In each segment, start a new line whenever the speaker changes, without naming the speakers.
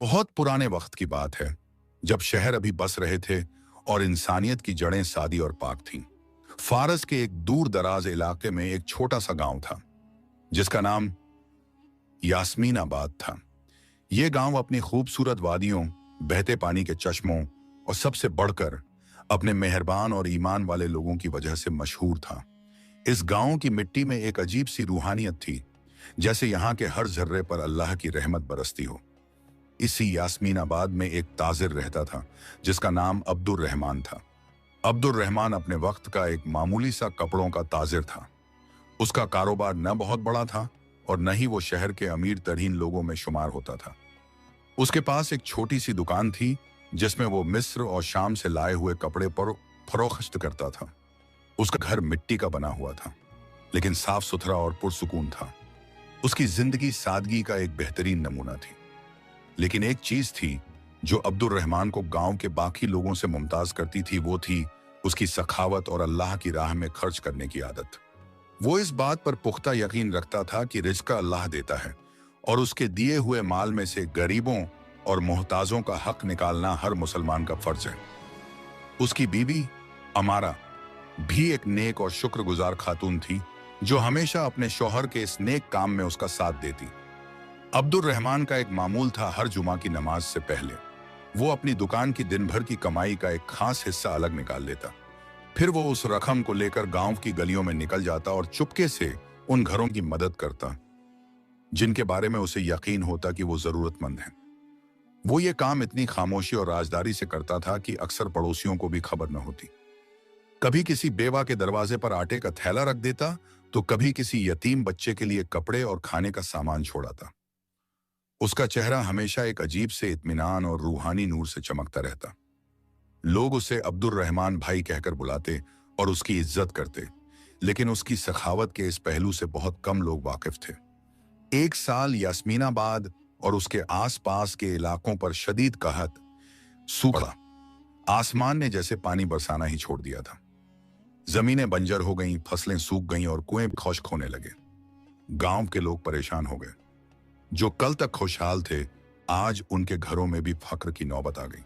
बहुत पुराने वक्त की बात है, जब शहर अभी बस रहे थे और इंसानियत की जड़ें सादी और पाक थीं। फारस के एक दूर दराज इलाके में एक छोटा सा गांव था, जिसका नाम यास्मीनाबाद था। यह गांव अपनी खूबसूरत वादियों, बहते पानी के चश्मों और सबसे बढ़कर अपने मेहरबान और ईमान वाले लोगों की वजह से मशहूर था। इस गांव की मिट्टी में एक अजीब सी रूहानियत थी, जैसे यहाँ के हर जर्रे पर अल्लाह की रहमत बरसती हो। इसी यास्मीनाबाद में एक ताजिर रहता था, जिसका नाम अब्दुर रहमान था। अब्दुर रहमान अपने वक्त का एक मामूली सा कपड़ों का ताजिर था। उसका कारोबार न बहुत बड़ा था और न ही वो शहर के अमीर तरीन लोगों में शुमार होता था। उसके पास एक छोटी सी दुकान थी, जिसमें वो मिस्र और शाम से लाए हुए कपड़े पर फरोख्त करता था। उसका घर मिट्टी का बना हुआ था, लेकिन साफ सुथरा और पुरसुकून था। उसकी जिंदगी सादगी का एक बेहतरीन नमूना थी। लेकिन एक चीज थी जो अब्दुर रहमान को गांव के बाकी लोगों से मुमताज करती थी, वो थी उसकी सखावत और अल्लाह की राह में खर्च करने की आदत। वो इस बात पर पुख्ता यकीन रखता था कि रिज़्क़ अल्लाह देता है और उसके दिए हुए माल में से गरीबों और मोहताजों का हक निकालना हर मुसलमान का फर्ज है। उसकी बीवी अमारा भी एक नेक और शुक्रगुजार खातून थी, जो हमेशा अपने शौहर के इस नेक काम में उसका साथ देती। अब्दुर रहमान का एक मामूल था, हर जुमा की नमाज से पहले वो अपनी दुकान की दिन भर की कमाई का एक खास हिस्सा अलग निकाल लेता। फिर वो उस रकम को लेकर गांव की गलियों में निकल जाता और चुपके से उन घरों की मदद करता जिनके बारे में उसे यकीन होता कि वो जरूरतमंद हैं। वो ये काम इतनी खामोशी और राजदारी से करता था कि अक्सर पड़ोसियों को भी खबर न होती। कभी किसी बेवा के दरवाजे पर आटे का थैला रख देता, तो कभी किसी यतीम बच्चे के लिए कपड़े और खाने का सामान छोड़ाता। उसका चेहरा हमेशा एक अजीब से इत्मीनान और रूहानी नूर से चमकता रहता। लोग उसे अब्दुर रहमान भाई कहकर बुलाते और उसकी इज्जत करते, लेकिन उसकी सखावत के इस पहलू से बहुत कम लोग वाकिफ थे। एक साल यास्मीनाबाद और उसके आसपास के इलाकों पर शदीद कहत सूखा आसमान ने जैसे पानी बरसाना ही छोड़ दिया था। जमीनें बंजर हो गईं, फसलें सूख गईं और कुएं खुश्क होने लगे। गांव के लोग परेशान हो गए। जो कल तक खुशहाल थे, आज उनके घरों में भी फक्र की नौबत आ गई।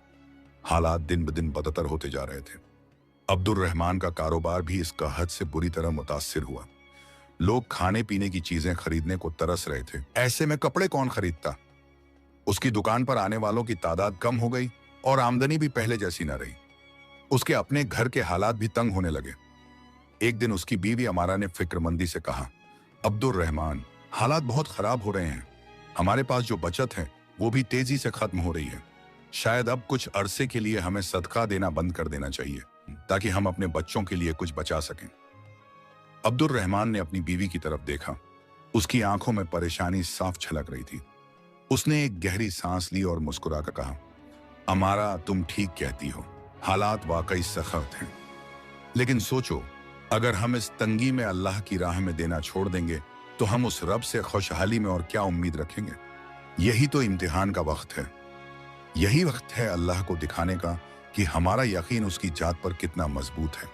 हालात दिन ब दिन बदतर होते जा रहे थे। अब्दुर रहमान का कारोबार भी इस कहत से बुरी तरह मुतासिर हुआ। लोग खाने पीने की चीजें खरीदने को तरस रहे थे। ऐसे में कपड़े कौन खरीदता? उसकी दुकान पर आने वालों की तादाद कम हो गई और आमदनी भी पहले जैसी न रही। उसके अपने घर के हालात भी तंग होने लगे। एक दिन उसकी बीवी अमारा ने फिक्रमंदी से कहा, अब्दुर रहमान, हालात बहुत खराब हो रहे हैं। हमारे पास जो बचत है वो भी तेजी से खत्म हो रही है। शायद अब कुछ अरसे के लिए हमें सदका देना बंद कर देना चाहिए, ताकि हम अपने बच्चों के लिए कुछ बचा सकें। अब्दुर रहमान ने अपनी बीवी की तरफ देखा। उसकी आंखों में परेशानी साफ झलक रही थी। उसने एक गहरी सांस ली और मुस्कुराकर कहा, अमारा, तुम ठीक कहती हो, हालात वाकई सख्त हैं। लेकिन सोचो, अगर हम इस तंगी में अल्लाह की राह में देना छोड़ देंगे, तो हम उस रब से खुशहाली में और क्या उम्मीद रखेंगे? यही तो इम्तिहान का वक्त है। यही वक्त है अल्लाह को दिखाने का कि हमारा यकीन उसकी जात पर कितना मजबूत है।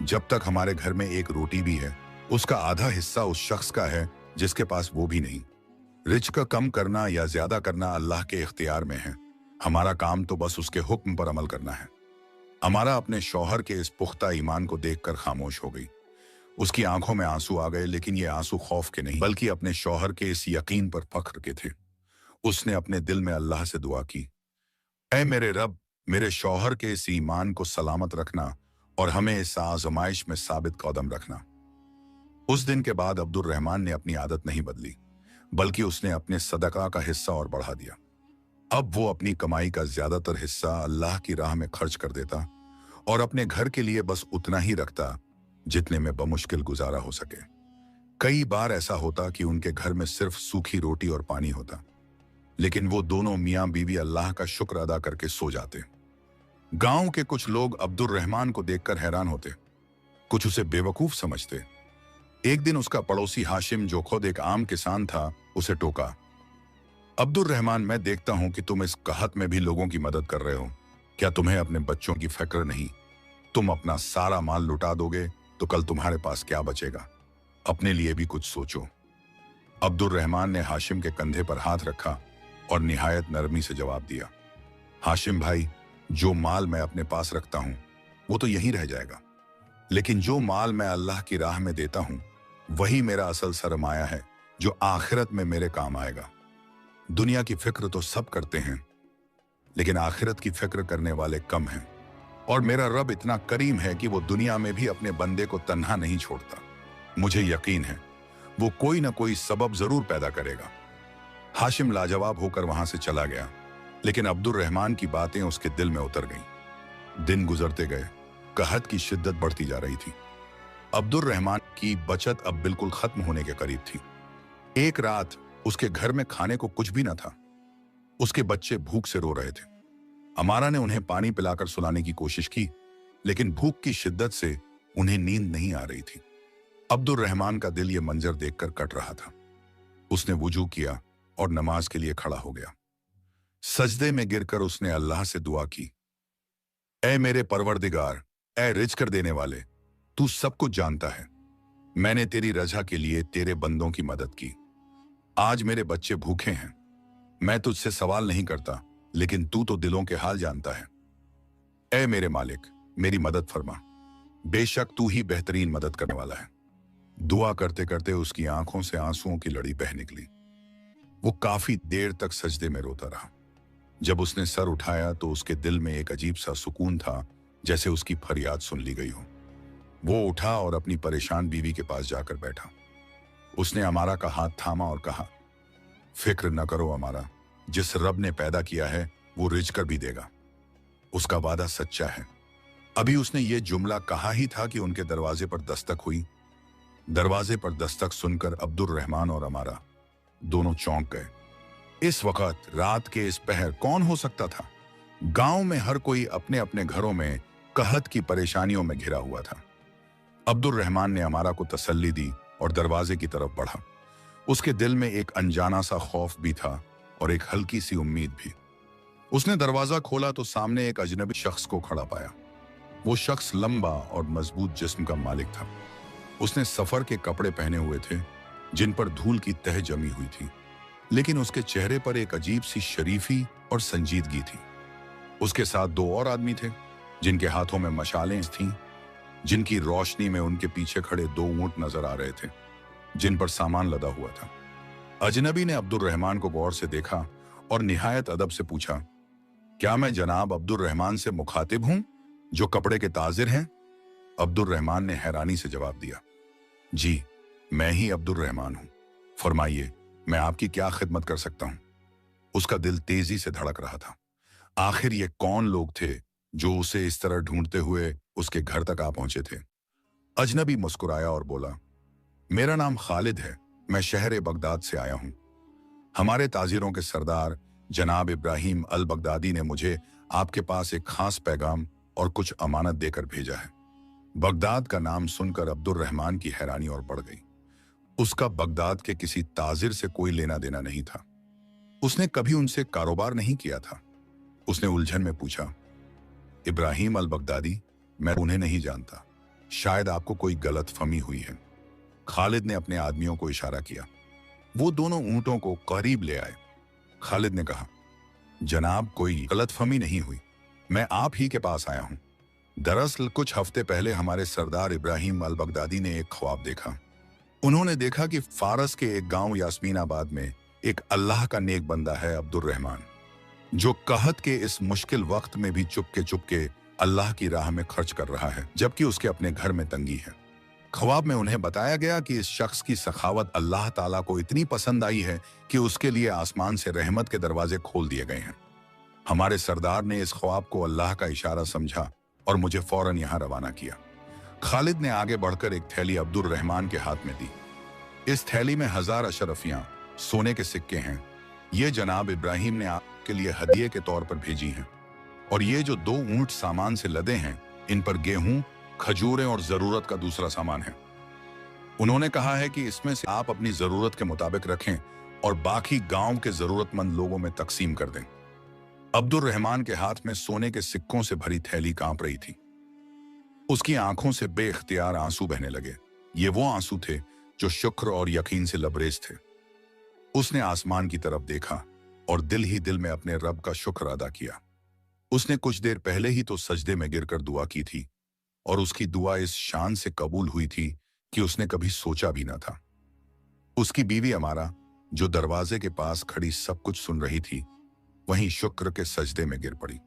जब तक हमारे घर में एक रोटी भी है, उसका आधा हिस्सा उस शख्स का है जिसके पास वो भी नहीं। रिज़्क़ कम करना या ज्यादा करना अल्लाह के इख्तियार में है। हमारा काम तो बस उसके हुक्म पर अमल करना है। अमारा अपने शौहर के इस पुख्ता ईमान को देखकर खामोश हो गई। उसकी आंखों में आंसू आ गए, लेकिन ये आंसू खौफ के नहीं, बल्कि अपने शौहर के इस यकीन पर फख्र के थे। उसने अपने दिल में अल्लाह से दुआ की, ऐ मेरे रब, मेरे शौहर के इस ईमान को सलामत रखना और हमें इस आजमाइश में साबित कदम रखना। उस दिन के बाद अब्दुर रहमान ने अपनी आदत नहीं बदली, बल्कि उसने अपने सदका का हिस्सा और बढ़ा दिया। अब वो अपनी कमाई का ज्यादातर हिस्सा अल्लाह की राह में खर्च कर देता और अपने घर के लिए बस उतना ही रखता जितने में बमुश्किल गुजारा हो सके। कई बार ऐसा होता कि उनके घर में सिर्फ सूखी रोटी और पानी होता, लेकिन वो दोनों मियां बीवी अल्लाह का शुक्र अदा करके सो जाते। गांव के कुछ लोग अब्दुर रहमान को देखकर हैरान होते, कुछ उसे बेवकूफ समझते। एक दिन उसका पड़ोसी हाशिम, जो खुद एक आम किसान था, उसे टोका, अब्दुर रहमान, मैं देखता हूं कि तुम इस कहत में भी लोगों की मदद कर रहे हो। क्या तुम्हें अपने बच्चों की फिक्र नहीं? तुम अपना सारा माल लुटा दोगे तो कल तुम्हारे पास क्या बचेगा? अपने लिए भी कुछ सोचो। अब्दुर रहमान ने हाशिम के कंधे पर हाथ रखा और निहायत नरमी से जवाब दिया, हाशिम भाई, जो माल मैं अपने पास रखता हूं वो तो यहीं रह जाएगा, लेकिन जो माल मैं अल्लाह की राह में देता हूं वही मेरा असल सरमाया है जो आखिरत में मेरे काम आएगा। दुनिया की फिक्र तो सब करते हैं, लेकिन आखिरत की फिक्र करने वाले कम हैं। और मेरा रब इतना करीम है कि वो दुनिया में भी अपने बंदे को तन्हा नहीं छोड़ता। मुझे यकीन है वो कोई ना कोई सबब जरूर पैदा करेगा। हाशिम लाजवाब होकर वहां से चला गया, लेकिन अब्दुल रहमान की बातें उसके दिल में उतर गईं। दिन गुजरते गए, कहत की शिद्दत बढ़ती जा रही थी। अब्दुल रहमान की बचत अब बिल्कुल खत्म होने के करीब थी। एक रात उसके घर में खाने को कुछ भी न था। उसके बच्चे भूख से रो रहे थे। अमारा ने उन्हें पानी पिलाकर सुलाने की कोशिश की, लेकिन भूख की शिद्दत से उन्हें नींद नहीं आ रही थी। अब्दुल रहमान का दिल ये मंजर देखकर कट रहा था। उसने वुजू किया और नमाज के लिए खड़ा हो गया। सजदे में गिरकर उसने अल्लाह से दुआ की, ऐ मेरे परवरदिगार, ऐ रिज़्क़ कर देने वाले, तू सब कुछ जानता है। मैंने तेरी रजा के लिए तेरे बंदों की मदद की। आज मेरे बच्चे भूखे हैं। मैं तुझसे सवाल नहीं करता, लेकिन तू तो दिलों के हाल जानता है। ऐ मेरे मालिक, मेरी मदद फरमा। बेशक तू ही बेहतरीन मदद करने वाला है। दुआ करते करते उसकी आंखों से आंसुओं की लड़ी बह निकली। वो काफी देर तक सजदे में रोता रहा। जब उसने सर उठाया तो उसके दिल में एक अजीब सा सुकून था, जैसे उसकी फरियाद सुन ली गई हो। वो उठा और अपनी परेशान बीवी के पास जाकर बैठा। उसने अमारा का हाथ थामा और कहा, फिक्र न करो अमारा, जिस रब ने पैदा किया है वो रिज़्क़ कर भी देगा। उसका वादा सच्चा है। अभी उसने ये जुमला कहा ही था कि उनके दरवाजे पर दस्तक हुई। दरवाजे पर दस्तक सुनकर अब्दुल रहमान और अमारा दोनों चौंक गए। इस वक्त रात के इस पहर कौन हो सकता था? गांव में हर कोई अपने अपने घरों में कहत की परेशानियों में घिरा हुआ था। अब्दुल रहमान ने अमारा को तसल्ली दी और दरवाजे की तरफ बढ़ा। उसके दिल में एक अनजाना सा खौफ भी था और एक हल्की सी उम्मीद भी। उसने दरवाजा खोला तो सामने एक अजनबी शख्स को खड़ा पाया। वो शख्स लंबा और मजबूत जिस्म का मालिक था। उसने सफर के कपड़े पहने हुए थे, जिन पर धूल की तह जमी हुई थी, लेकिन उसके चेहरे पर एक अजीब सी शरीफी और संजीदगी थी। उसके साथ दो और आदमी थे, जिनके हाथों में मशालें थीं, जिनकी रोशनी में उनके पीछे खड़े दो ऊंट नजर आ रहे थे, जिन पर सामान लदा हुआ था। अजनबी ने अब्दुल रहमान को गौर से देखा और निहायत अदब से पूछा, क्या मैं जनाब अब्दुल रहमान से मुखातिब हूं, जो कपड़े के ताजिर हैं? अब्दुल रहमान ने हैरानी से जवाब दिया, जी, मैं ही अब्दुल रहमान हूं। फरमाइए, मैं आपकी क्या खिदमत कर सकता हूं? उसका दिल तेजी से धड़क रहा था। आखिर ये कौन लोग थे जो उसे इस तरह ढूंढते हुए उसके घर तक आ पहुंचे थे? अजनबी मुस्कुराया और बोला, मेरा नाम खालिद है, मैं शहर बगदाद से आया हूं। हमारे ताजिरों के सरदार जनाब इब्राहिम अल बगदादी ने मुझे आपके पास एक खास पैगाम और कुछ अमानत देकर भेजा है। बगदाद का नाम सुनकर अब्दुल रहमान की हैरानी और बढ़ गई। उसका बगदाद के किसी ताजिर से कोई लेना देना नहीं था। उसने कभी उनसे कारोबार नहीं किया था। उसने उलझन में पूछा, इब्राहिम अल बगदादी? मैं उन्हें नहीं जानता, शायद आपको कोई गलतफहमी हुई है। खालिद ने अपने आदमियों को इशारा किया। वो दोनों ऊंटों को करीब ले आए। खालिद ने कहा, जनाब, कोई गलतफहमी नहीं हुई, मैं आप ही के पास आया हूं। दरअसल कुछ हफ्ते पहले हमारे सरदार इब्राहिम अल बगदादी ने एक ख्वाब देखा। उन्होंने देखा कि फारस के एक गांव यास्मीनाबाद में एक अल्लाह का नेक बंदा है, अब्दुल रहमान, जो कहत के इस मुश्किल वक्त में भी चुपके चुपके अल्लाह की राह में खर्च कर रहा है, जबकि उसके अपने घर में तंगी है। ख्वाब में उन्हें बताया गया कि इस शख्स की सखावत अल्लाह ताला को इतनी पसंद आई है कि उसके लिए आसमान से रहमत के दरवाजे खोल दिए गए हैं। हमारे सरदार ने इस ख्वाब को अल्लाह का इशारा समझा और मुझे फौरन यहाँ रवाना किया। खालिद ने आगे बढ़कर एक थैली अब्दुल रहमान के हाथ में दी। इस थैली में 1000 अशरफियां सोने के सिक्के हैं। ये जनाब इब्राहिम ने आपके लिए हदिये के तौर पर भेजी हैं। और ये जो 2 ऊंट सामान से लदे हैं, इन पर गेहूं, खजूरें और जरूरत का दूसरा सामान है। उन्होंने कहा है कि इसमें से आप अपनी जरूरत के मुताबिक रखें और बाकी गांव के जरूरतमंद लोगों में तकसीम कर दें। अब्दुल रहमान के हाथ में सोने के सिक्कों से भरी थैली कांप रही थी। उसकी आंखों से बेख्तियार आंसू बहने लगे। ये वो आंसू थे जो शुक्र और यकीन से लबरेज थे। उसने आसमान की तरफ देखा, और दिल ही दिल में अपने रब का शुक्र अदा किया। उसने कुछ देर पहले ही तो सजदे में गिरकर दुआ की थी और उसकी दुआ इस शान से कबूल हुई थी कि उसने कभी सोचा भी न था। उसकी बीवी अमारा, जो दरवाजे के पास खड़ी सब कुछ सुन रही थी, वहीं शुक्र के सजदे में गिर पड़ी।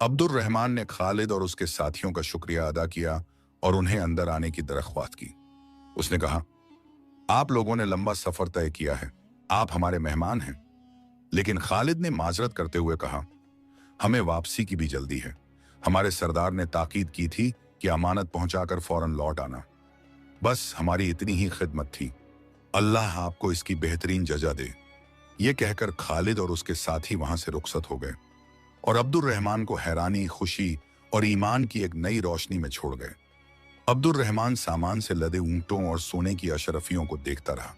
अब्दुर रहमान ने खालिद और उसके साथियों का शुक्रिया अदा किया और उन्हें अंदर आने की दरख्वास्त की। उसने कहा, आप लोगों ने लंबा सफर तय किया है, आप हमारे मेहमान हैं। लेकिन खालिद ने माजरत करते हुए कहा, हमें वापसी की भी जल्दी है। हमारे सरदार ने ताकीद की थी कि अमानत पहुंचाकर फौरन लौट आना। बस हमारी इतनी ही खिदमत थी। अल्लाह आपको इसकी बेहतरीन जजा दे। ये कहकर खालिद और उसके साथी वहां से रुखसत हो गए और अब्दुर रहमान को हैरानी, खुशी और ईमान की एक नई रोशनी में छोड़ गए। अब्दुर रहमान सामान से लदे ऊंटों और सोने की अशरफियों को देखता रहा।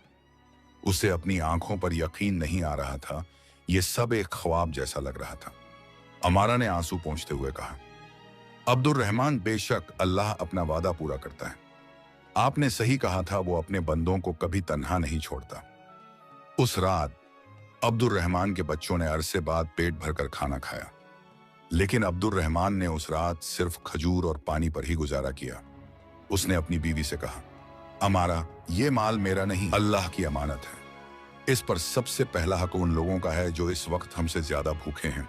उसे अपनी आंखों पर यकीन नहीं आ रहा था। यह सब एक ख्वाब जैसा लग रहा था। अमारा ने आंसू पोंछते हुए कहा, अब्दुर रहमान, बेशक अल्लाह अपना वादा पूरा करता है। आपने सही कहा था, वो अपने बंदों को कभी तन्हा नहीं छोड़ता। उस रात अब्दुर रहमान के बच्चों ने अरसे बाद पेट भरकर खाना खाया, लेकिन अब्दुर रहमान ने उस रात सिर्फ खजूर और पानी पर ही गुजारा किया। उसने अपनी बीवी से कहा, अमारा, ये माल मेरा नहीं, अल्लाह की अमानत है। इस पर सबसे पहला हक उन लोगों का है जो इस वक्त हमसे ज्यादा भूखे हैं।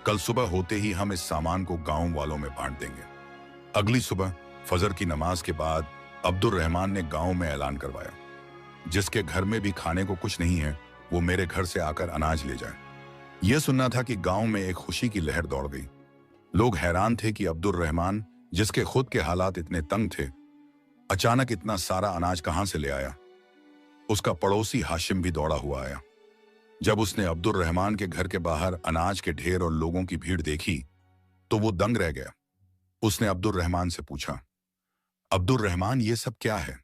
कल सुबह होते ही हम इस सामान को गांव वालों में बांट देंगे। अगली सुबह फजर की नमाज के बाद अब्दुर रहमान ने गांव में ऐलान करवाया, जिसके घर में भी खाने को कुछ नहीं है, वो मेरे घर से आकर अनाज ले जाए। यह सुनना था कि गांव में एक खुशी की लहर दौड़ गई। लोग हैरान थे कि अब्दुर रहमान, जिसके खुद के हालात इतने तंग थे, अचानक इतना सारा अनाज कहां से ले आया। उसका पड़ोसी हाशिम भी दौड़ा हुआ आया। जब उसने अब्दुर रहमान के घर के बाहर अनाज के ढेर और लोगों की भीड़ देखी तो वो दंग रह गया। उसने अब्दुर रहमान से पूछा, अब्दुर रहमान, ये सब क्या है?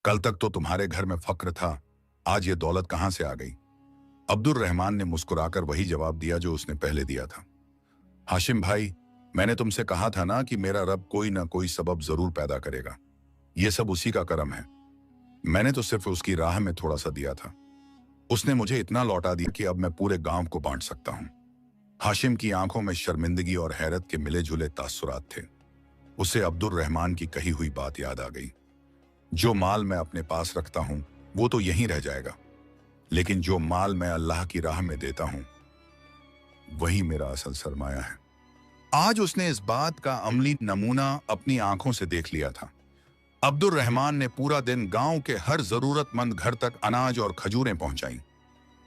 कल तक तो तुम्हारे घर में फक्र था, आज ये दौलत कहां से आ गई? अब्दुर रहमान ने मुस्कुराकर वही जवाब दिया जो उसने पहले दिया था। हाशिम भाई, मैंने तुमसे कहा था ना कि मेरा रब कोई ना कोई सबब जरूर पैदा करेगा। ये सब उसी का करम है। मैंने तो सिर्फ उसकी राह में थोड़ा सा दिया था। उसने मुझे इतना लौटा दिया कि अब मैं पूरे गांव को बांट सकता हूं। हाशिम की आंखों में शर्मिंदगी और हैरत के मिले जुले तासुरात थे। उसे अब्दुर रहमान की कही हुई बात याद आ गई, जो माल मैं अपने पास रखता हूं वो तो यहीं रह जाएगा, लेकिन जो माल मैं अल्लाह की राह में देता हूं वही मेरा असल सरमाया है। आज उसने इस बात का अमली नमूना अपनी आंखों से देख लिया था। अब्दुर रहमान ने पूरा दिन गांव के हर जरूरतमंद घर तक अनाज और खजूरें पहुंचाई।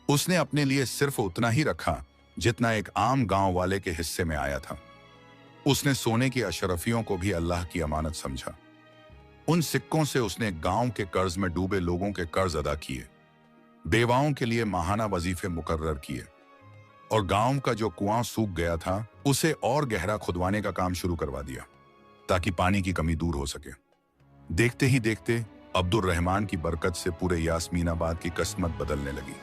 उसने अपने लिए सिर्फ उतना ही रखा जितना एक आम गांव वाले के हिस्से में आया था। उसने सोने की अशरफियों को भी अल्लाह की अमानत समझा। उन सिक्कों से उसने गांव के कर्ज में डूबे लोगों के कर्ज अदा किए, बेवाओं के लिए माहाना वजीफे मुकर्रर किए और गांव का जो कुआं सूख गया था उसे और गहरा खुदवाने का काम शुरू करवा दिया ताकि पानी की कमी दूर हो सके। देखते ही देखते अब्दुर रहमान की बरकत से पूरे यास्मीनाबाद की किस्मत बदलने लगी।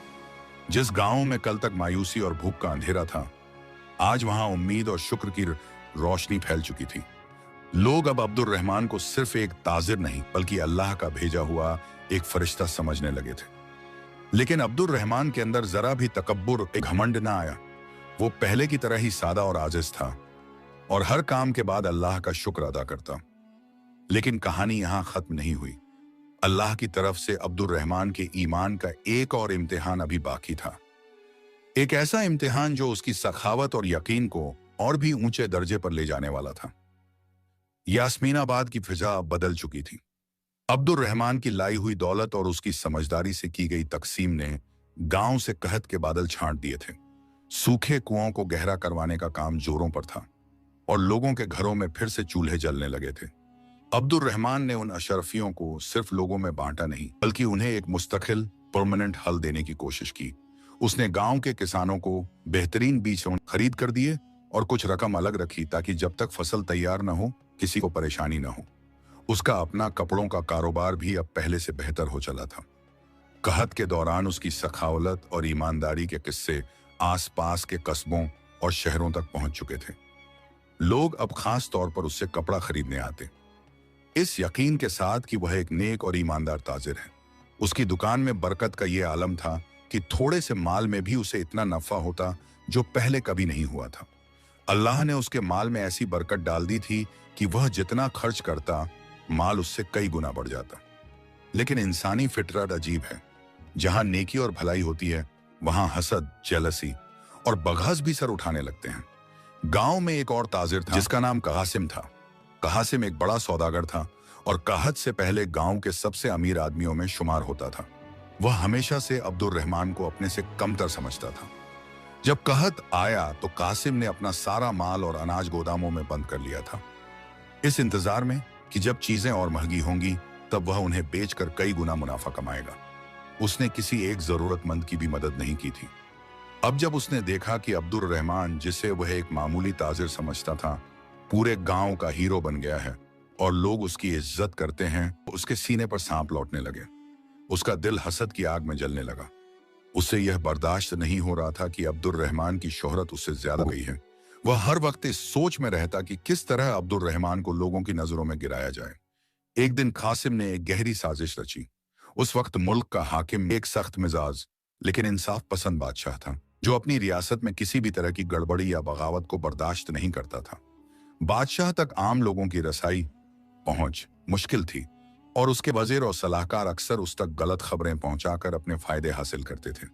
जिस गांव में कल तक मायूसी और भूख का अंधेरा था, आज वहां उम्मीद और शुक्र की रोशनी फैल चुकी थी। लोग अब अब्दुर रहमान को सिर्फ एक ताजिर नहीं बल्कि अल्लाह का भेजा हुआ एक फरिश्ता समझने लगे थे। लेकिन अब्दुर रहमान के अंदर जरा भी तकब्बुर, एक घमंड ना आया। वो पहले की तरह ही सादा और आजिज था और हर काम के बाद अल्लाह का शुक्र अदा करता। लेकिन कहानी यहां खत्म नहीं हुई। अल्लाह की तरफ से अब्दुर रहमान के ईमान का एक और इम्तिहान अभी बाकी था। एक ऐसा इम्तिहान जो उसकी सखावत और यकीन को और भी ऊंचे दर्जे पर ले जाने वाला था। यास्मीनाबाद की फिजा अब बदल चुकी थी। अब्दुर रहमान की लाई हुई दौलत और उसकी समझदारी से की गई तकसीम ने गांव से कहत के बादल छांट दिए थे। सूखे कुओं को गहरा करवाने का काम जोरों पर था और लोगों के घरों में फिर से चूल्हे जलने लगे थे। अब्दुर रहमान ने उन अशरफियों को सिर्फ लोगों में बांटा नहीं बल्कि उन्हें एक मुस्तकिल परमानेंट हल देने की कोशिश की। उसने गांव के किसानों को बेहतरीन बीज खरीद कर दिए और कुछ रकम अलग रखी ताकि जब तक फसल तैयार न हो किसी को परेशानी न हो। उसका अपना कपड़ों का कारोबार भी अब पहले से बेहतर हो चला था। कहत के दौरान उसकी सखावत और ईमानदारी के किस्से आसपास के कस्बों और शहरों तक पहुंच चुके थे। लोग अब खास तौर पर उससे कपड़ा खरीदने आते, इस यकीन के साथ कि वह एक नेक और ईमानदार ताजिर है। उसकी दुकान में बरकत का ये आलम था कि थोड़े से माल में भी उसे इतना नफा होता जो पहले कभी नहीं हुआ था। अल्लाह ने उसके माल में ऐसी बरकत डाल दी थी कि वह जितना खर्च करता, माल उससे कई गुना बढ़ जाता। लेकिन इंसानी फितरत अजीब है। जहां नेकी और भलाई होती है, वहां हसद, जेलसी और बग़ाज़ भी सर उठाने लगते हैं। गांव में एक और ताजिर था जिसका नाम कासिम था। कासिम एक बड़ा सौदागर था और कहत से पहले गांव के सबसे अमीर आदमियों में शुमार होता था। वह हमेशा से अब्दुल रहमान को अपने से कमतर समझता था। जब कहत आया तो कासिम ने अपना सारा माल और अनाज गोदामों में बंद कर लिया था, इस इंतजार में कि जब चीजें और महंगी होंगी तब वह उन्हें बेचकर कई गुना मुनाफा कमाएगा। उसने किसी एक जरूरतमंद की भी मदद नहीं की थी। अब जब उसने देखा कि अब्दुल रहमान, जिसे वह एक मामूली ताजिर समझता था, पूरे गांव का हीरो बन गया है और लोग उसकी इज्जत करते हैं, उसके सीने पर सांप लौटने लगे। उसका दिल हसद की आग में जलने लगा। उसे यह बर्दाश्त नहीं हो रहा था कि अब्दुल रहमान की शोहरत उससे ज्यादा गई है। वह हर वक्त इस सोच में रहता कि किस तरह अब्दुल रहमान को लोगों की नजरों में गिराया जाए। एक दिन कासिम ने एक गहरी साजिश रची। उस वक्त मुल्क का हाकिम एक सख्त मिजाज लेकिन इंसाफ पसंद बादशाह था, जो अपनी रियासत में किसी भी तरह की गड़बड़ी या बगावत को बर्दाश्त नहीं करता था। बादशाह तक आम लोगों की रसाई पहुंच मुश्किल थी और उसके वजीर और सलाहकार अक्सर उस तक गलत खबरें पहुंचाकर अपने फायदे हासिल करते थे।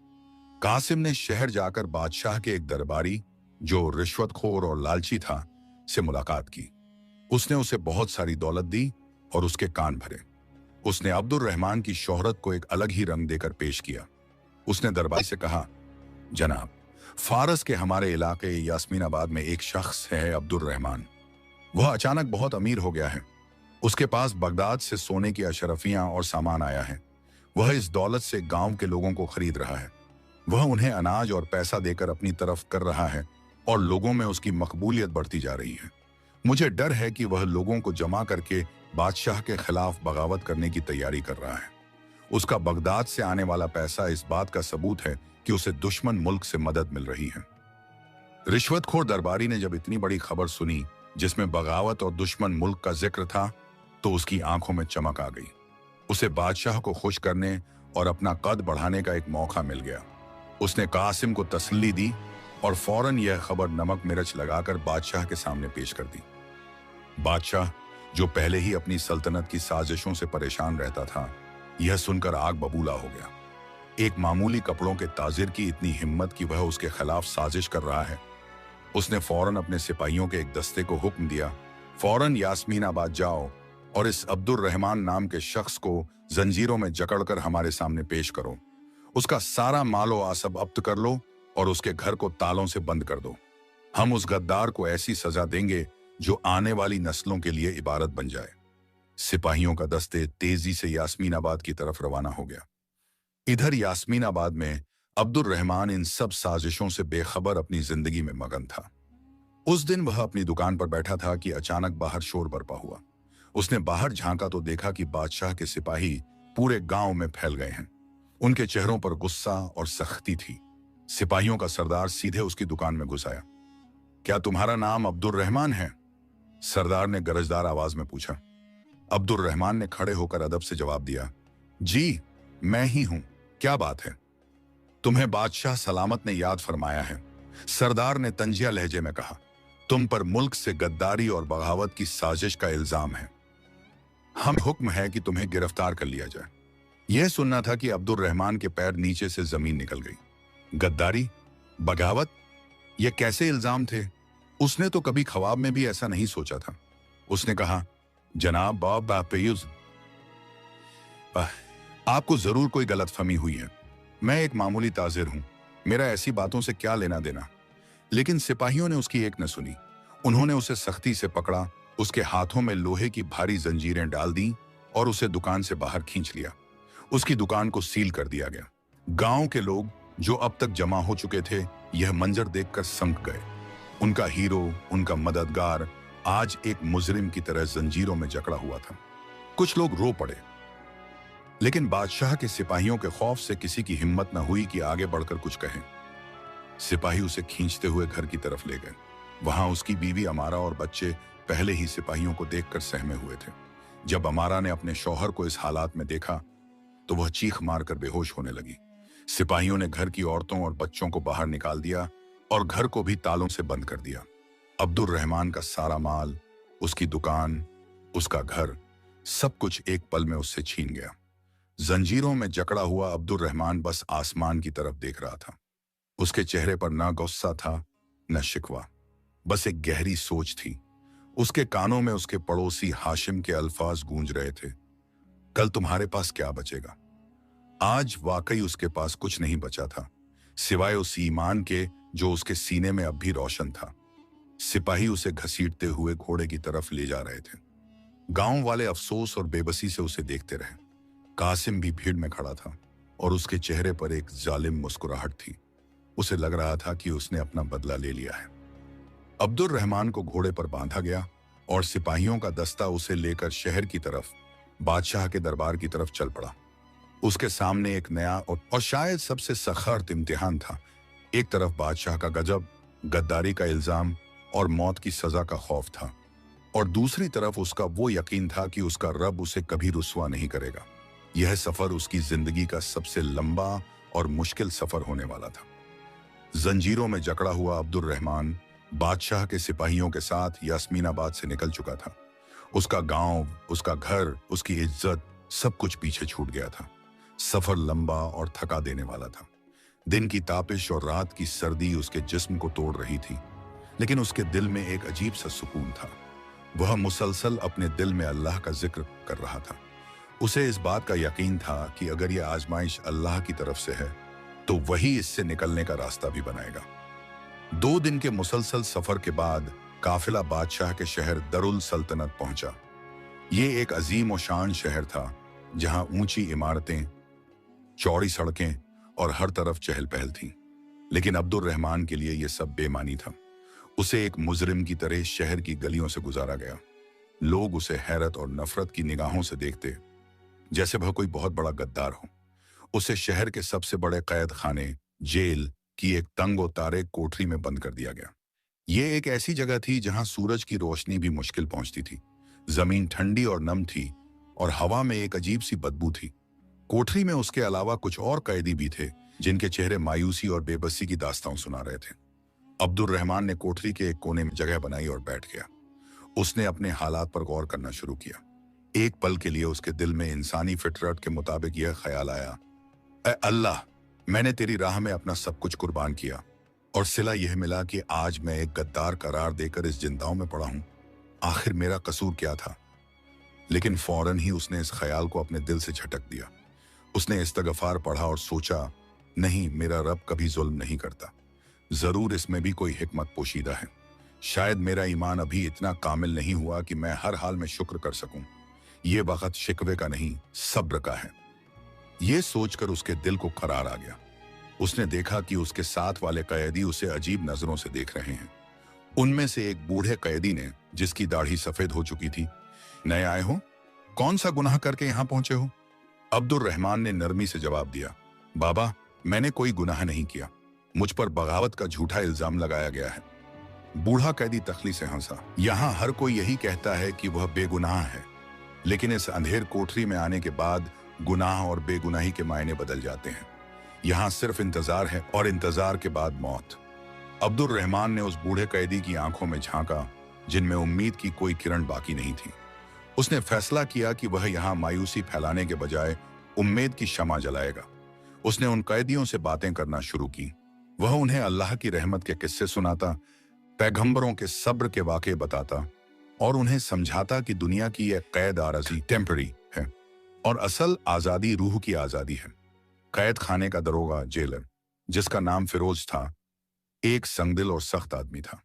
कासिम ने शहर जाकर बादशाह के एक दरबारी, जो रिश्वतखोर और लालची था, से मुलाकात की। उसने उसे बहुत सारी दौलत दी और उसके कान भरे। उसने अब्दुल रहमान की शोहरत को एक अलग ही रंग देकर पेश किया। उसने दरबारी से कहा, जनाब, फारस के हमारे इलाके यास्मीनाबाद में एक शख्स है अब्दुल रहमान। वह अचानक बहुत अमीर हो गया है। उसके पास बगदाद से सोने की अशरफियां और सामान आया है। वह इस दौलत से गांव के लोगों को खरीद रहा है। वह उन्हें अनाज और पैसा देकर अपनी तरफ कर रहा है और लोगों में उसकी मकबूलियत बढ़ती जा रही है। मुझे डर है कि वह लोगों को जमा करके बादशाह के खिलाफ बगावत करने की तैयारी कर रहा है। उसका बगदाद से आने वाला पैसा इस बात का सबूत है कि उसे दुश्मन मुल्क से मदद मिल रही है। रिश्वतखोर दरबारी ने जब इतनी बड़ी खबर सुनी, जिसमें बगावत और दुश्मन मुल्क का जिक्र था, तो उसकी आंखों में चमक आ गई। उसे बादशाह को खुश करने और अपना कद बढ़ाने का एक मौका मिल गया। उसने कासिम को तसल्ली दी और फौरन यह खबर नमक मिर्च लगाकर बादशाह के सामने पेश कर दी। बादशाह, जो पहले ही अपनी सल्तनत की साजिशों से परेशान रहता था, यह सुनकर आग बबूला हो गया। एक मामूली कपड़ों के ताजिर की इतनी हिम्मत कि वह उसके खिलाफ साजिश कर रहा है। उसने फौरन अपने सिपाहियों के एक दस्ते को हुक्म दिया, फौरन यास्मीनाबाद जाओ और इस अब्दुल रहमान नाम के शख्स को जंजीरों में जकड़कर हमारे सामने पेश करो। उसका सारा मालो आसब अब्त कर लो और उसके घर को तालों से बंद कर दो। हम उस गद्दार को ऐसी सजा देंगे जो आने वाली नस्लों के लिए इबारत बन जाए। सिपाहियों का दस्ते तेजी से यास्मीनाबाद की तरफ रवाना हो गया। इधर यास्मीनाबाद में अब्दुल रहमान इन सब साजिशों से बेखबर अपनी जिंदगी में मगन था। उस दिन वह अपनी दुकान पर बैठा था कि अचानक बाहर शोर बरपा हुआ। उसने बाहर झांका तो देखा कि बादशाह के सिपाही पूरे गांव में फैल गए हैं। उनके चेहरों पर गुस्सा और सख्ती थी। सिपाहियों का सरदार सीधे उसकी दुकान में घुस आया। क्या तुम्हारा नाम अब्दुल रहमान है? सरदार ने गरजदार आवाज में पूछा। अब्दुल रहमान ने खड़े होकर अदब से जवाब दिया, जी मैं ही हूं, क्या बात है? तुम्हें बादशाह सलामत ने याद फरमाया है, सरदार ने तंजिया लहजे में कहा। तुम पर मुल्क से गद्दारी और बगावत की साजिश का इल्जाम है। हम हुक्म है कि तुम्हें गिरफ्तार कर लिया जाए। यह सुनना था कि अब्दुल रहमान के पैर नीचे से जमीन निकल गई। गद्दारी, बगावत, ये कैसे इल्जाम थे? उसने तो कभी ख्वाब में भी ऐसा नहीं सोचा था। उसने कहा, जनाब आपको जरूर कोई गलतफहमी हुई है। मैं एक मामूली ताजिर हूं, मेरा ऐसी बातों से क्या लेना देना। लेकिन सिपाहियों ने उसकी एक न सुनी। उन्होंने उसे सख्ती से पकड़ा, उसके हाथों में लोहे की भारी जंजीरें डाल दी और उसे दुकान से बाहर खींच लिया। उसकी दुकान को सील कर दिया गया। गांव के लोग जो अब तक जमा हो चुके थे, यह मंजर देखकर संक गए। उनका हीरो, उनका मददगार आज एक मुजरिम की तरह जंजीरों में जकड़ा हुआ था। कुछ लोग रो पड़े, लेकिन बादशाह के सिपाहियों के खौफ से किसी की हिम्मत न हुई कि आगे बढ़कर कुछ कहें। सिपाही उसे खींचते हुए घर की तरफ ले गए। वहां उसकी बीवी अमारा और बच्चे पहले ही सिपाहियों को देखकर सहमे हुए थे। जब अमारा ने अपने शौहर को इस हालात में देखा तो वह चीख मारकर बेहोश होने लगी। सिपाहियों ने घर की औरतों और बच्चों को बाहर निकाल दिया और घर को भी तालों से बंद कर दिया। अब्दुल रहमान का सारा माल, उसकी दुकान, उसका घर, सब कुछ एक पल में उससे छीन गया। जंजीरों में जकड़ा हुआ अब्दुल रहमान बस आसमान की तरफ देख रहा था। उसके चेहरे पर ना गुस्सा था, न शिकवा, बस एक गहरी सोच थी। उसके कानों में उसके पड़ोसी हाशिम के अल्फाज गूंज रहे थे, कल तुम्हारे पास क्या बचेगा। आज वाकई उसके पास कुछ नहीं बचा था, सिवाय उस ईमान के जो उसके सीने में अब भी रोशन था। सिपाही उसे घसीटते हुए घोड़े की तरफ ले जा रहे थे। गांव वाले अफसोस और बेबसी से उसे देखते रहे। कासिम भी भीड़ में खड़ा था और उसके चेहरे पर एक जालिम मुस्कुराहट थी। उसे लग रहा था कि उसने अपना बदला ले लिया है। अब्दुल रहमान को घोड़े पर बांधा गया और सिपाहियों का दस्ता उसे लेकर शहर की तरफ, बादशाह के दरबार की तरफ चल पड़ा। उसके सामने एक नया और शायद सबसे सख्त इम्तिहान था। एक तरफ बादशाह का गजब, गद्दारी का इल्जाम और मौत की सजा का खौफ था, और दूसरी तरफ उसका वो यकीन था कि उसका रब उसे कभी रुस्वा नहीं करेगा। यह सफर उसकी जिंदगी का सबसे लंबा और मुश्किल सफर होने वाला था। जंजीरों में जकड़ा हुआ अब्दुल रहमान बादशाह के सिपाहियों के साथ यास्मीनाबाद से निकल चुका था। उसका गांव, उसका घर, उसकी इज्जत, सब कुछ पीछे छूट गया था। सफर लंबा और थका देने वाला था। दिन की तापिश और रात की सर्दी उसके जिस्म को तोड़ रही थी, लेकिन उसके दिल में एक अजीब सा सुकून था। वह मुसलसल अपने दिल में अल्लाह का जिक्र कर रहा था। उसे इस बात का यकीन था कि अगर यह आजमाइश अल्लाह की तरफ से है तो वही इससे निकलने का रास्ता भी बनाएगा। 2 दिन के मुसलसल सफर के बाद काफिला बादशाह के शहर दरुल सल्तनत पहुंचा। ये एक अजीम और शान शहर था, जहां ऊंची इमारतें, चौड़ी सड़कें और हर तरफ चहल पहल थी। लेकिन अब्दुल रहमान के लिए यह सब बेमानी था। उसे एक मुजरिम की तरह शहर की गलियों से गुजारा गया। लोग उसे हैरत और नफरत की निगाहों से देखते, जैसे वह कोई बहुत बड़ा गद्दार हो। उसे शहर के सबसे बड़े कैद खाने, जेल की एक तंग तारे कोठरी में बंद कर दिया गया। ये एक ऐसी जगह थी जहां सूरज की रोशनी भी मुश्किल पहुंचती थी। जमीन ठंडी और नम थी और हवा में एक अजीब सी बदबू थी। कोठरी में उसके अलावा कुछ और कैदी भी थे, जिनके चेहरे मायूसी और बेबसी की दास्तान सुना रहे थे। अब्दुल रहमान ने कोठरी के एक कोने में जगह बनाई और बैठ गया। उसने अपने हालात पर गौर करना शुरू किया। एक पल के लिए उसके दिल में इंसानी फितरत के मुताबिक यह ख्याल आया, ऐ अल्लाह, मैंने तेरी राह में अपना सब कुछ कुर्बान किया और सिला यह मिला कि आज मैं एक गद्दार करार देकर इस जिंदाओं में पड़ा हूं। आखिर मेरा कसूर क्या था? लेकिन फौरन ही उसने इस ख्याल को अपने दिल से झटक दिया। उसने इस्तगफार पढ़ा और सोचा, नहीं, मेरा रब कभी जुल्म नहीं करता। जरूर इसमें भी कोई हिकमत पोशीदा है। शायद मेरा ईमान अभी इतना कामिल नहीं हुआ कि मैं हर हाल में शुक्र कर सकूं। ये वक्त शिकवे का नहीं, सब्र का है। ये सोचकर उसके दिल को करार आ गया। उसने देखा कि उसके साथ वाले कैदी उसे अजीब नजरों से देख रहे हैं। उनमें से एक बूढ़े कैदी ने, जिसकी दाढ़ी सफेद हो चुकी थी, नए आए हो? कौन सा गुनाह करके यहां पहुंचे हो? अब्दुल रहमान ने नरमी से जवाब दिया, बाबा, मैंने कोई गुनाह नहीं किया। मुझ पर बगावत का झूठा इल्जाम लगाया गया है। बूढ़ा कैदी तखली से हंसा। यहाँ हर कोई यही कहता है कि वह बेगुनाह है, लेकिन इस अंधेर कोठरी में आने के बाद गुनाह और बेगुनाही के मायने बदल जाते हैं। यहाँ सिर्फ इंतजार है और इंतजार के बाद मौत। अब्दुल रहमान ने उस बूढ़े कैदी की आंखों में झांका, जिनमें उम्मीद की कोई किरण बाकी नहीं थी। उसने फैसला किया कि वह यहाँ मायूसी फैलाने के बजाय उम्मीद की शमा जलाएगा। उसने उन कैदियों से बातें करना शुरू की। वह उन्हें अल्लाह की रहमत के किस्से सुनाता, पैगंबरों के सब्र के वाक़े बताता और उन्हें समझाता कि दुनिया की यह कैद आरज़ी टेम्पररी है और असल आज़ादी रूह की आज़ादी है। कैद खाने का दरोगा, जेलर, जिसका नाम फिरोज था, एक संगदिल और सख्त आदमी था।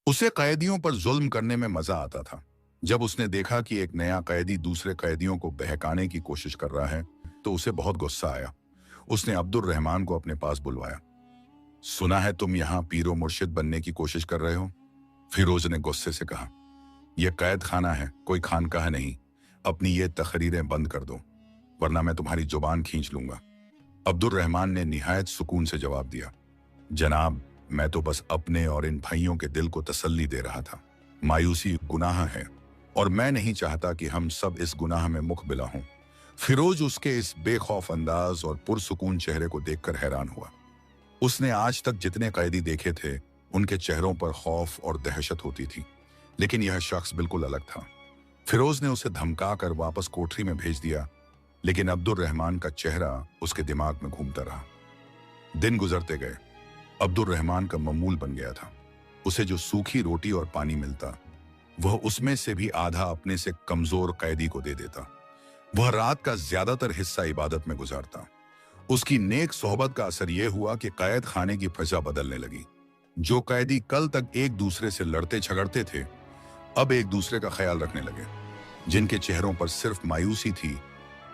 उसे कैदियों पर जुल्म करने में मजा आता था। जब उसने देखा कि एक नया कैदी दूसरे कैदियों को बहकाने की कोशिश कर रहा है तो उसे बहुत गुस्सा आया। उसने अब्दुल रहमान को अपने पास बुलवाया। सुना है तुम यहाँ पीरो मुर्शिद बनने की कोशिश कर रहे हो? फिरोज ने गुस्से से कहा, यह कैद खाना है, कोई खानकाह नहीं। अपनी ये तकरीरें बंद कर दो, वरना मैं तुम्हारी जुबान खींच लूंगा। अब्दुल रहमान ने निहायत सुकून से जवाब दिया, जनाब, मैं तो बस अपने और इन भाइयों के दिल को तसल्ली दे रहा था। मायूसी गुनाह है और मैं नहीं चाहता कि हम सब इस गुनाह में मुखबिला हों। फिरोज उसके इस बेखौफ अंदाज और पुरसुकून चेहरे को देखकर हैरान हुआ। उसने आज तक जितने कैदी देखे थे, उनके चेहरों पर खौफ और दहशत होती थी, लेकिन यह शख्स बिल्कुल अलग था। फिरोज ने उसे धमकाकर वापस कोठरी में भेज दिया, लेकिन अब्दुल रहमान का चेहरा उसके दिमाग में घूमता रहा। दिन गुजरते गए। अब्दुल रहमान का मामूल बन गया था। उसे जो सूखी रोटी और पानी मिलता, वह उसमें से भी आधा अपने से कमजोर कैदी को दे देता। वह रात का ज्यादातर हिस्सा इबादत में गुजारता। उसकी नेक सोहबत का असर यह हुआ कि कैद खाने की फजा बदलने लगी। जो कैदी कल तक एक दूसरे से लड़ते झगड़ते थे, अब एक दूसरे का ख्याल रखने लगे। जिनके चेहरों पर सिर्फ मायूसी थी,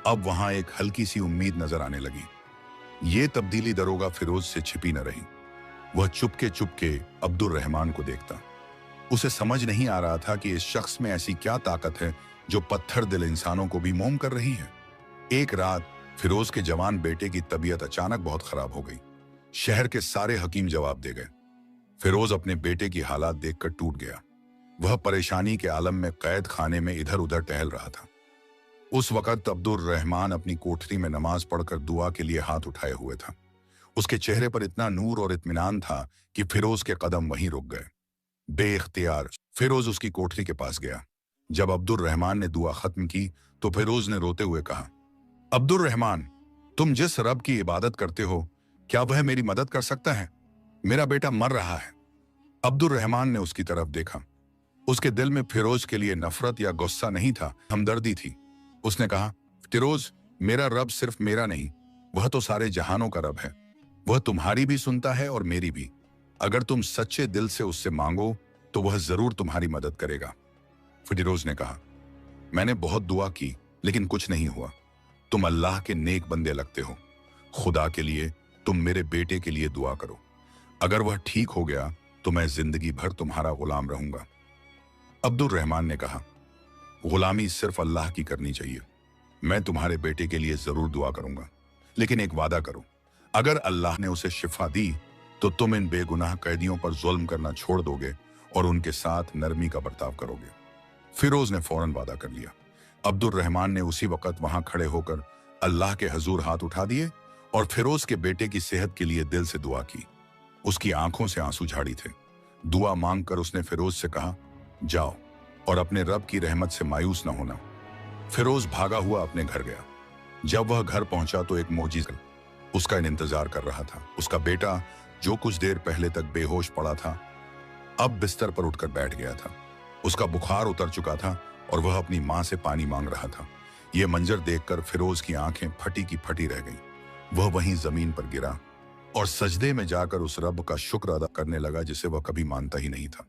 अब वहां एक हल्की सी उम्मीद नजर आने लगी। ये तब्दीली दरोगा फिरोज से छिपी न रही। वह चुपके चुपके अब्दुल रहमान को देखता। उसे समझ नहीं आ रहा था कि इस शख्स में ऐसी क्या ताकत है जो पत्थर दिल इंसानों को भी मोम कर रही है। एक रात फिरोज के जवान बेटे की तबीयत अचानक बहुत खराब हो गई। शहर के सारे हकीम जवाब दे गए। फिरोज अपने बेटे की हालात देखकर टूट गया। वह परेशानी के आलम में कैद खाने में इधर उधर टहल रहा था। उस वक्त अब्दुल रहमान अपनी कोठरी में नमाज पढ़कर दुआ के लिए हाथ उठाए हुए था। उसके चेहरे पर इतना नूर और इत्मीनान था कि फिरोज के कदम वहीं रुक गए। बेइख्तियार फिरोज उसकी कोठरी के पास गया। जब अब्दुल रहमान ने दुआ खत्म की तो फिरोज ने रोते हुए कहा, अब्दुल रहमान, तुम जिस रब की इबादत करते हो, क्या वह मेरी मदद कर सकता है? मेरा बेटा मर रहा है। अब्दुल रहमान ने उसकी तरफ देखा। उसके दिल में फिरोज के लिए नफरत या गुस्सा नहीं था, हमदर्दी थी। उसने कहा, फिरोज, मेरा रब सिर्फ मेरा नहीं, वह तो सारे जहानों का रब है। वह तुम्हारी भी सुनता है और मेरी भी। अगर तुम सच्चे दिल से उससे मांगो तो वह जरूर तुम्हारी मदद करेगा। फिरोज ने कहा, मैंने बहुत दुआ की लेकिन कुछ नहीं हुआ। तुम अल्लाह के नेक बंदे लगते हो। खुदा के लिए तुम मेरे बेटे के लिए दुआ करो। अगर वह ठीक हो गया तो मैं जिंदगी भर तुम्हारा गुलाम रहूंगा। अब्दुल रहमान ने कहा, गुलामी सिर्फ अल्लाह की करनी चाहिए। मैं तुम्हारे बेटे के लिए जरूर दुआ करूंगा, लेकिन एक वादा करो, अगर अल्लाह ने उसे शिफा दी तो तुम इन बेगुनाह कैदियों पर जुल्म करना छोड़ दोगे और उनके साथ नरमी का बर्ताव करोगे। फिरोज ने फौरन वादा कर लिया। अब्दुल रहमान ने उसी वक्त वहां खड़े होकर अल्लाह के हजूर हाथ उठा दिए और फिरोज के बेटे की सेहत के लिए दिल से दुआ की। उसकी आंखों से आंसू झाड़ी थे। दुआ मांगकर उसने फिरोज से कहा, जाओ और अपने रब की रहमत से मायूस न होना। फिरोज भागा हुआ अपने घर गया। जब वह घर पहुंचा तो एक मोजिज़ा उसका इंतजार कर रहा था। उसका बेटा, जो कुछ देर पहले तक बेहोश पड़ा था, अब बिस्तर पर उठकर बैठ गया था। उसका बुखार उतर चुका था और वह अपनी मां से पानी मांग रहा था। यह मंजर देखकर फिरोज की आंखें फटी की फटी रह गईं। वह वहीं जमीन पर गिरा और सजदे में जाकर उस रब का शुक्र अदा करने लगा जिसे वह कभी मानता ही नहीं था।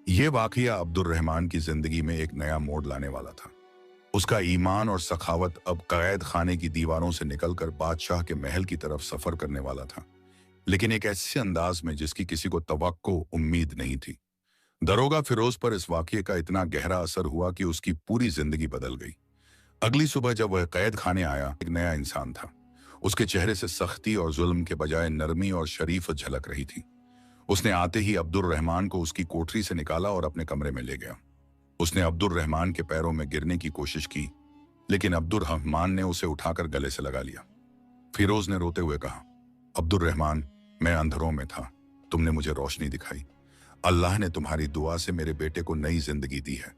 यह वाकया अब्दुल रहमान की जिंदगी में एक नया मोड़ लाने वाला था। उसका ईमान और सखावत अब कैद खाने की दीवारों से निकलकर बादशाह के महल की तरफ सफर करने वाला था, लेकिन एक ऐसे अंदाज में जिसकी किसी को तवक्को उम्मीद नहीं थी। दरोगा फिरोज पर इस वाकये का इतना गहरा असर हुआ कि उसकी पूरी जिंदगी बदल गई। अगली सुबह जब वह कैद खाने आया, एक नया इंसान था। उसके चेहरे से सख्ती और जुल्म के बजाय नरमी और शरीफत झलक रही थी। उसने आते ही अब्दुल रहमान को उसकी कोठरी से निकाला और अपने कमरे में ले गया। उसने अब्दुल रहमान के पैरों में गिरने की कोशिश की, लेकिन अब्दुल रहमान ने उसे उठाकर गले से लगा लिया। फिरोज ने रोते हुए कहा, अब्दुल रहमान, मैं अंधेरों में था, तुमने मुझे रोशनी दिखाई। अल्लाह ने तुम्हारी दुआ से मेरे बेटे को नई जिंदगी दी है।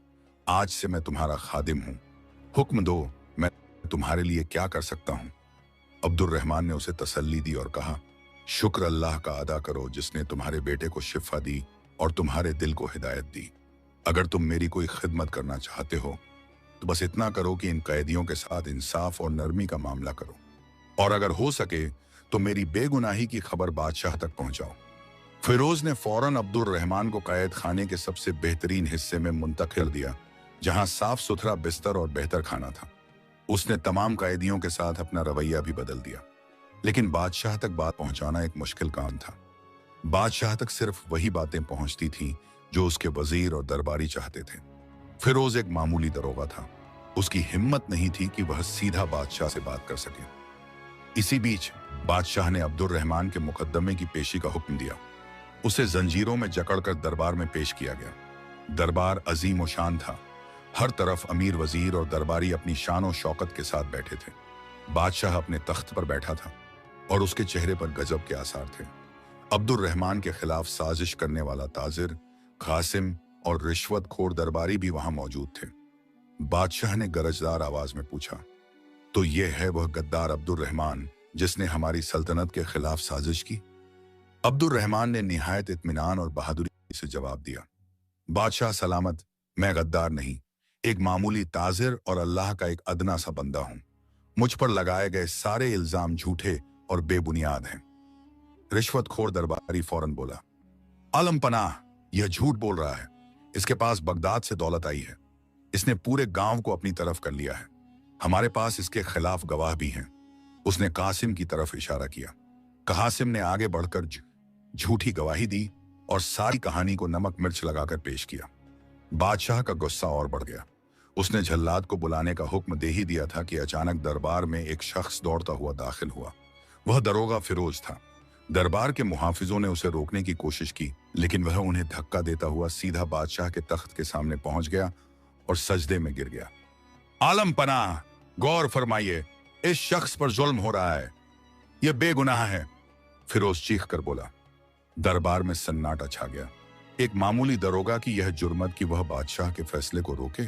आज से मैं तुम्हारा खादिम हूं। हुक्म दो, मैं तुम्हारे लिए क्या कर सकता हूं? अब्दुल रहमान ने उसे तसल्ली दी और कहा, शुक्र अल्लाह का अदा करो जिसने तुम्हारे बेटे को शिफा दी और तुम्हारे दिल को हिदायत दी। अगर तुम मेरी कोई खिदमत करना चाहते हो तो बस इतना करो कि इन कैदियों के साथ इंसाफ और नरमी का मामला करो, और अगर हो सके तो मेरी बेगुनाही की खबर बादशाह तक पहुंचाओ। फिरोज ने फौरन अब्दुल रहमान को कैद खाने के सबसे बेहतरीन हिस्से में मुंतकिल दिया, जहां साफ सुथरा बिस्तर और बेहतर खाना था। उसने तमाम कैदियों के साथ अपना रवैया भी बदल दिया, लेकिन बादशाह तक बात पहुंचाना एक मुश्किल काम था। बादशाह तक सिर्फ वही बातें पहुंचती थीं जो उसके वजीर और दरबारी चाहते थे। फिरोज एक मामूली दरोगा था। उसकी हिम्मत नहीं थी कि वह सीधा बादशाह से बात कर सके। इसी बीच बादशाह ने अब्दुल रहमान के मुकदमे की पेशी का हुक्म दिया। उसे जंजीरों में जकड़कर दरबार में पेश किया गया। दरबार अजीम और शान था। हर तरफ अमीर वजीर और दरबारी अपनी शान और शौकत के साथ बैठे थे। बादशाह अपने तख्त पर बैठा था और उसके चेहरे पर गजब के आसार थे। अब्दुल रहमान के खिलाफ साजिश करने वाला ताजिर, कासिम और रिश्वतखोर दरबारी भी वहां मौजूद थे। बादशाह ने गरजदार आवाज में पूछा, तो ये है वह गद्दार अब्दुल रहमान जिसने हमारी सल्तनत के खिलाफ साजिश की? अब्दुल रहमान ने निहायत इत्मीनान और बहादुरी से जवाब दिया, बादशाह सलामत, मैं गद्दार नहीं, एक मामूली ताजिर और अल्लाह का एक अदना सा बंदा हूं। मुझ पर लगाए गए सारे इल्जाम झूठे और बेबुनियाद हैं। रिश्वतखोर दरबारी फौरन बोला, आलम पनाह, यह झूठ बोल रहा है। इसके पास बगदाद से दौलत आई है। इसने पूरे गांव को अपनी तरफ कर लिया है। हमारे पास इसके खिलाफ गवाह भी हैं। उसने कासिम की तरफ इशारा किया। कासिम ने आगे बढ़कर झूठी गवाही दी और सारी कहानी को नमक मिर्च लगाकर पेश किया। बादशाह का गुस्सा और बढ़ गया। उसने जल्लाद को बुलाने का हुक्म दे ही दिया था कि अचानक दरबार में एक शख्स दौड़ता हुआ दाखिल हुआ। वह दरोगा फिरोज था। दरबार के मुहाफिजों ने उसे रोकने की कोशिश की, लेकिन वह उन्हें धक्का देता हुआ सीधा बादशाह के तख्त के सामने पहुंच गया और सजदे में गिर गया। आलम पनाह, गौर फरमाइए, इस शख्स पर जुल्म हो रहा है, यह बेगुनाह है। फिरोज चीख कर बोला। दरबार में सन्नाटा छा गया। एक मामूली दरोगा की यह जुर्मत कि वह बादशाह के फैसले को रोके।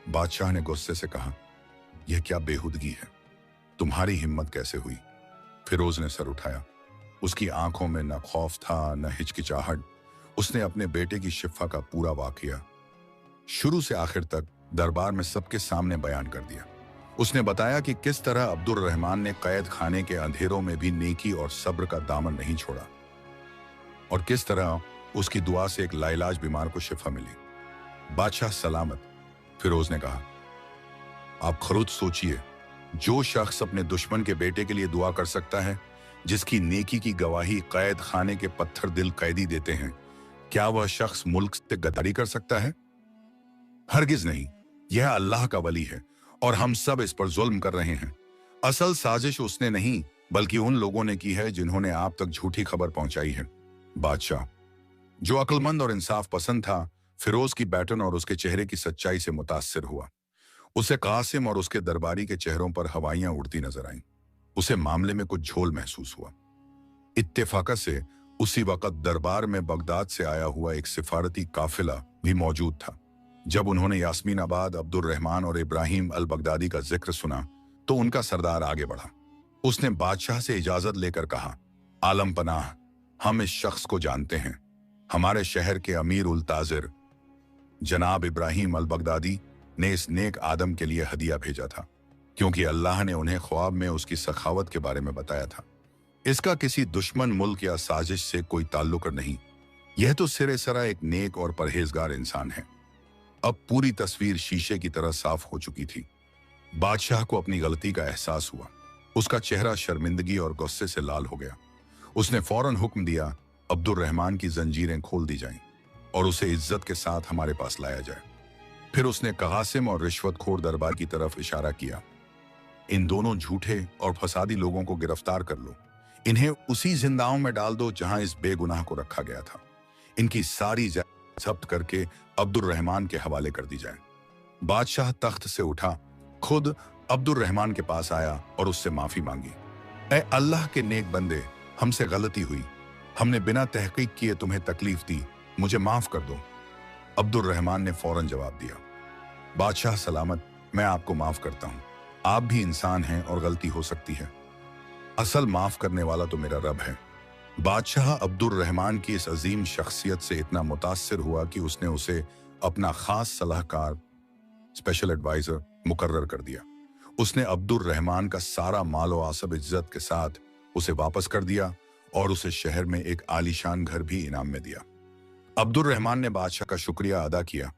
बादशाह ने गुस्से से कहा, यह क्या बेहुदगी है? तुम्हारी हिम्मत कैसे हुई? फिरोज ने सर उठाया। उसकी आंखों में न खौफ था न हिचकिचाहट। उसने अपने बेटे की शिफा का पूरा वाकया शुरू से आखिर तक दरबार में सबके सामने बयान कर दिया। उसने बताया कि किस तरह अब्दुल रहमान ने कैद खाने के अंधेरों में भी नेकी और सब्र का दामन नहीं छोड़ा और किस तरह उसकी दुआ से एक लाइलाज बीमार को शिफा मिली। बादशाह सलामत, फिरोज ने कहा, आप खुद सोचिए, जो शख्स अपने दुश्मन के बेटे के लिए दुआ कर सकता है, जिसकी नेकी की गवाही कैद खाने के पत्थर दिल कैदी देते हैं, क्या वह शख्स मुल्क से गद्दारी कर सकता है? हरगिज नहीं। यह अल्लाह का वली है और हम सब इस पर जुल्म कर रहे हैं। असल साजिश उसने नहीं बल्कि उन लोगों ने की है जिन्होंने आप तक झूठी खबर पहुंचाई है। बादशाह, जो अक्लमंद और इंसाफ पसंद था, फिरोज की बैटन और उसके चेहरे की सच्चाई से मुतासिर हुआ। उसे कासिम और उसके दरबारी के चेहरों पर हवाइयां उड़ती नजर आईं। उसे मामले में कुछ झोल महसूस हुआ। इत्तेफाक से उसी वक्त दरबार में बगदाद से आया हुआ एक सिफारती काफिला भी मौजूद था। जब उन्होंने यास्मीनाबाद, अब्दुल रहमान और इब्राहिम अल बगदादी का जिक्र सुना तो उनका सरदार आगे बढ़ा। उसने बादशाह से इजाजत लेकर कहा, आलम पनाह, हम इस शख्स को जानते हैं। हमारे शहर के अमीर उल ताजिर जनाब इब्राहिम अल बगदादी ने इस नेक आदम के लिए हदिया भेजा था, क्योंकि अल्लाह ने उन्हें ख्वाब में उसकी सखावत के बारे में बताया था। इसका किसी दुश्मन मुल्क या साजिश से कोई ताल्लुक नहीं। यह तो सिरे सरा एक नेक और परहेजगार इंसान है। अब पूरी तस्वीर शीशे की तरह साफ हो चुकी थी। बादशाह को अपनी गलती का एहसास हुआ। उसका चेहरा शर्मिंदगी और गुस्से से लाल हो गया। उसने फौरन हुक्म दिया, अब्दुल रहमान की जंजीरें खोल दी जाएं और उसे इज्जत के साथ हमारे पास लाया जाए। फिर उसने कासिम और रिश्वतखोर दरबार की तरफ इशारा किया, इन दोनों झूठे और फसादी लोगों को गिरफ्तार कर लो। इन्हें उसी जिंदाओं में डाल दो जहां इस बेगुनाह को रखा गया था। इनकी सारी जब्त करके अब्दुल रहमान के हवाले कर दी जाए। बादशाह तख्त से उठा, खुद अब्दुल रहमान के पास आया और उससे माफी मांगी। ऐ अल्लाह के नेक बंदे, हमसे गलती हुई। हमने बिना तहकीक किए तुम्हें तकलीफ दी, मुझे माफ कर दो। अब्दुल रहमान ने फौरन जवाब दिया, बादशाह सलामत, मैं आपको माफ करता हूं। आप भी इंसान हैं और गलती हो सकती है। असल माफ करने वाला तो मेरा रब है। बादशाह अब्दुल रहमान की इस अजीम शख्सियत से इतना मुतासिर हुआ कि उसने उसे अपना खास सलाहकार, स्पेशल एडवाइजर मुकर्रर कर दिया। उसने अब्दुल रहमान का सारा माल और आसब इज्जत के साथ उसे वापस कर दिया और उसे शहर में एक आलीशान घर भी इनाम में दिया। अब्दुल रहमान ने बादशाह का शुक्रिया अदा किया,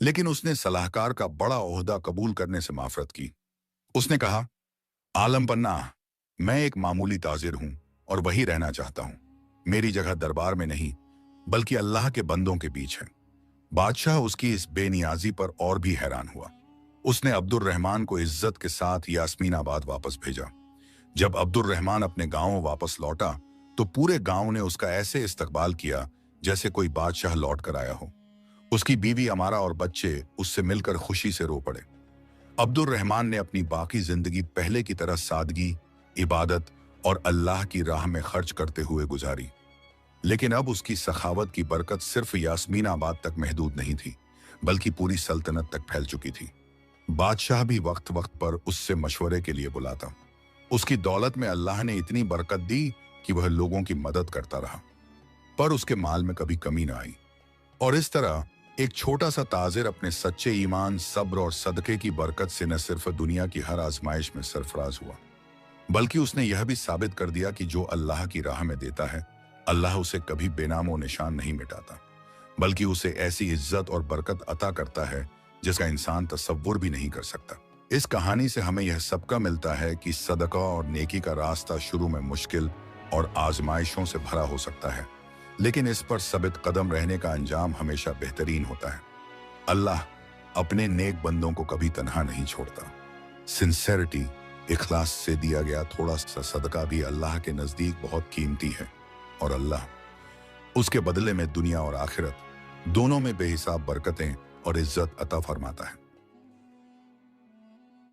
लेकिन उसने सलाहकार का बड़ा ओहदा कबूल करने से माफरत की। उसने कहा, आलम पन्ना, मैं एक मामूली ताजिर हूं और वही रहना चाहता हूं। मेरी जगह दरबार में नहीं बल्कि अल्लाह के बंदों के बीच है। बादशाह उसकी इस बेनियाजी पर और भी हैरान हुआ। उसने अब्दुल रहमान को इज्जत के साथ यास्मीनाबाद वापस भेजा। जब अब्दुल रहमान अपने गांव वापस लौटा तो पूरे गांव ने उसका ऐसे इस्तकबाल किया जैसे कोई बादशाह लौट कर आया हो। उसकी बीवी अमारा और बच्चे उससे मिलकर खुशी से रो पड़े। अब्दुल रहमान ने अपनी बाकी जिंदगी पहले की तरह सादगी, इबादत और अल्लाह की राह में खर्च करते हुए गुजारी। लेकिन अब उसकी सखावत की बरकत सिर्फ यास्मीनाबाद तक महदूद नहीं थी, बल्कि पूरी सल्तनत तक फैल चुकी थी। बादशाह भी वक्त वक्त पर उससे मशवरे के लिए बुलाता। उसकी दौलत में अल्लाह ने इतनी बरकत दी कि वह लोगों की मदद करता रहा, पर उसके माल में कभी कमी ना आई। और इस तरह एक छोटा सा ताजिर अपने सच्चे ईमान, सब्र और सदके की बरकत से न सिर्फ दुनिया की हर आजमाइश में सरफराज हुआ, बल्कि उसने यह भी साबित कर दिया कि जो अल्लाह की राह में देता है, अल्लाह उसे कभी बेनामो निशान नहीं मिटाता, बल्कि उसे ऐसी इज्जत और बरकत अता करता है जिसका इंसान तसव्वुर भी नहीं कर सकता। इस कहानी से हमें यह सबका मिलता है कि सदका और नेकी का रास्ता शुरू में मुश्किल और आजमाइशों से भरा हो सकता है, लेकिन इस पर साबित कदम रहने का अंजाम हमेशा बेहतरीन होता है। अल्लाह अपने नेक बंदों को कभी तन्हा नहीं छोड़ता। सिंसेरिटी, इखलास से दिया गया थोड़ा सा सदका भी अल्लाह के नजदीक बहुत कीमती है, और अल्लाह उसके बदले में दुनिया और आखिरत दोनों में बेहिसाब बरकतें और इज्जत अता फरमाता है।